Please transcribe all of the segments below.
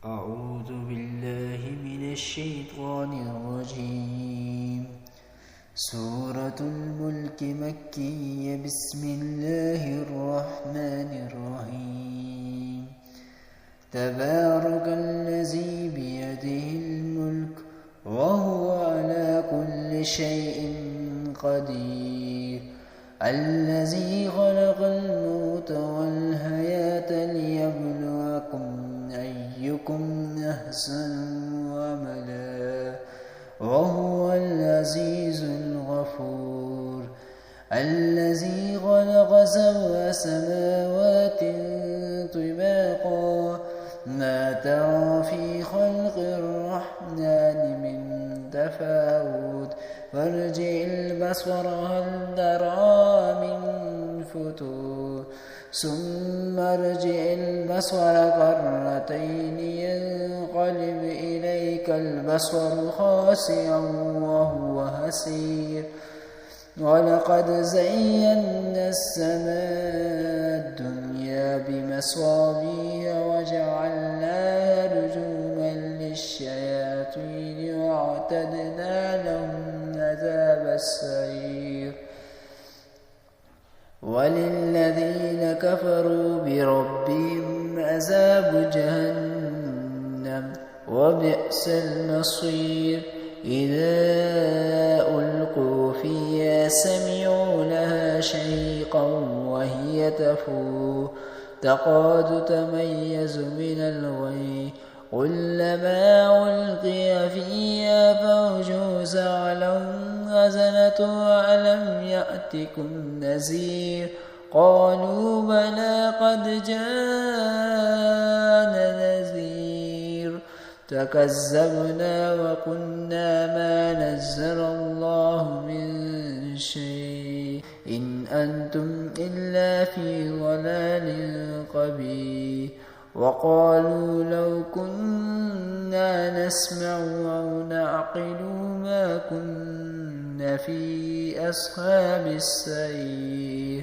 أعوذ بالله من الشيطان الرجيم. سورة الملك مكية. بسم الله الرحمن الرحيم. تبارك الذي بيده الملك وهو على كل شيء قدير. الذي خلق الموت والحياة ليبلوكم أيكم أحسن عملا وهو العزيز الغفور. الذي خلق سبع سماوات طباقا ما ترى في خلق الرحمن من تفاوت فارجع البصر هل ترى من فتور ثم ارجع البصر كرتين ينقلب إليك البصر خاسئا وهو حسير. ولقد زينا السماء الدنيا بمصابيح وجعلناها رجوما للشياطين واعتدنا لهم عذاب السعير. وللذين كفروا بربهم عذاب جهنم وبئس المصير. إذا ألقوا فيها سمعوا لها شهيقا وهي تفور تكاد تميز من الغيظ كلما ألقي فيها فوج سألهم خزنتها ألم يأتكم نذير قالوا بلى قد جاءنا نذير فكذبنا وقلنا ما نزل الله من شيء إن أنتم إلا في ضلال قبيح. وقالوا لو كنا نسمع أو نعقل ما كنا في أصحاب السعير.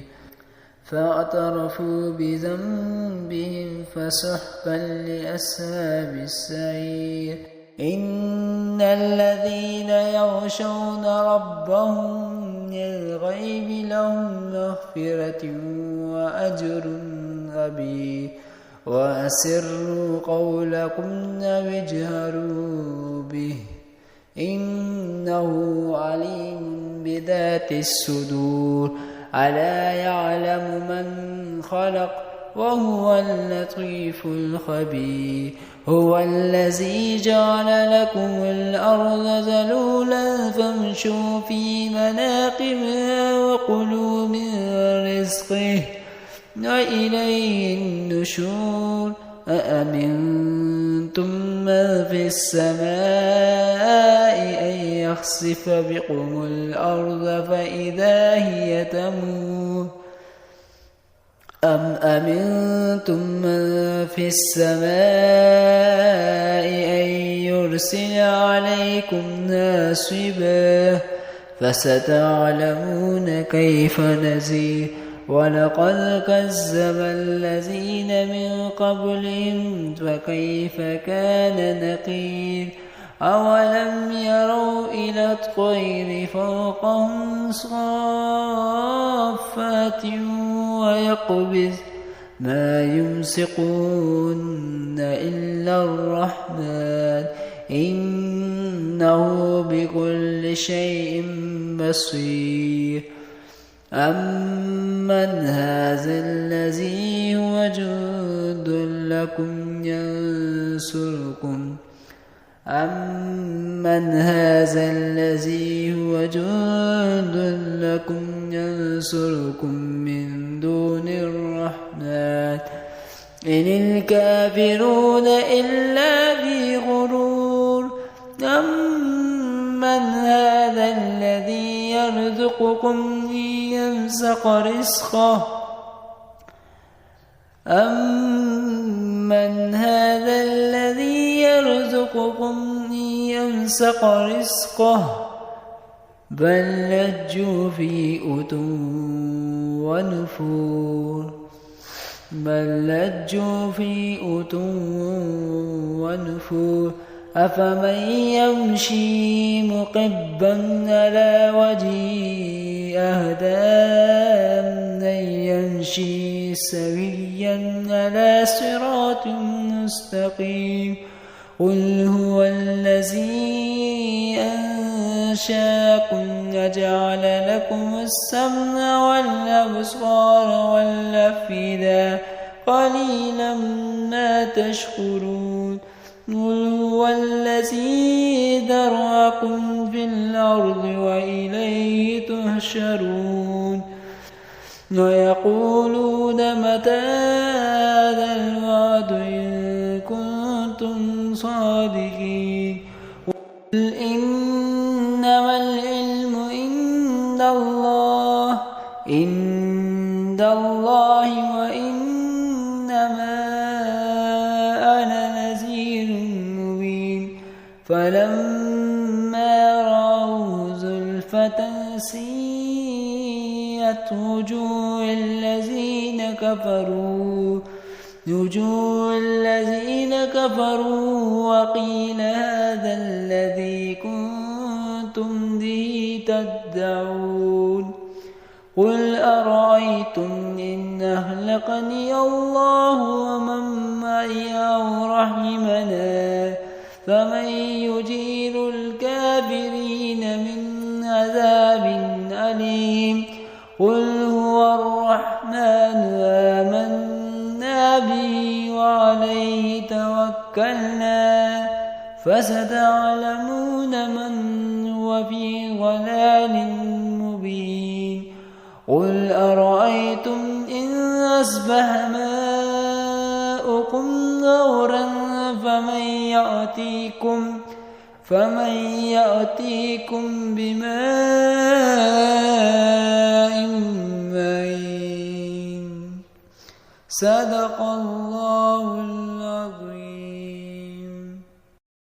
فاعترفوا بذنبهم فسحقا لأصحاب السعير. إن الذين يخشون ربهم بالغيب لهم مغفرة وأجر كبير. وأسروا قولكم أو اجهروا به إنه عليم بذات الصدور. ألا يعلم من خلق وهو اللطيف الخبير. هو الذي جعل لكم الأرض ذلولا فامشوا في مناقبها وكلوا من رزقه وإليه النشور. أأمنتم من في السماء أن يخسف بكم الأرض فإذا هي تمور أم أمنتم من في السماء أن يرسل عليكم حاصبا فستعلمون كيف نذير. ولقد كذب الذين من قبلهم فكيف كان نكير. أولم يروا إلى الطير فوقهم صافات ويقبض ما يمسكون إلا الرحمن إنه بكل شيء بصير. أمن هذا الذي هو جند لكم ينصركم أمن هذا الذي هو جند لكم ينصركم من دون الرحمن إن الكافرون إلا في غرور. أمن هذا الذي يرزقكم يمسك رزقه أمن هذا الذي يرزقكم يمسك رزقه بل لجوا في عتو ونفور بل لجوا في عتو تكفرون أفمن يمشي مقبا على وجهه أهدى من يمشي سويا على صراط مستقيم قل هو الذي أنشاكم وجعل لكم السمع والأبصار والأفئدة قليلا ما تشكرون قل هو الذي ذرأكم في الأرض وإليه تحشرون ويقولون متى هذا الوعد إن كنتم صادقين قل إنما العلم عند الله وإنما أنا نذير مبين فلما رأوا زلفة سيئت وجوه الذين كفروا وقيل هذا الذي كنتم به تدعون قل أرأيتم إن أهلكني الله ومن معي أو رحمنا فمن يجير الكافرين من عذاب أليم قل هو الرحمن آمنا به وعليه توكلنا فستعلمون من هو في ضلال مبين قل أرأيتم إن أصبح ماؤكم غورا فمن يأتيكم بماء معين صدق الله العظيم.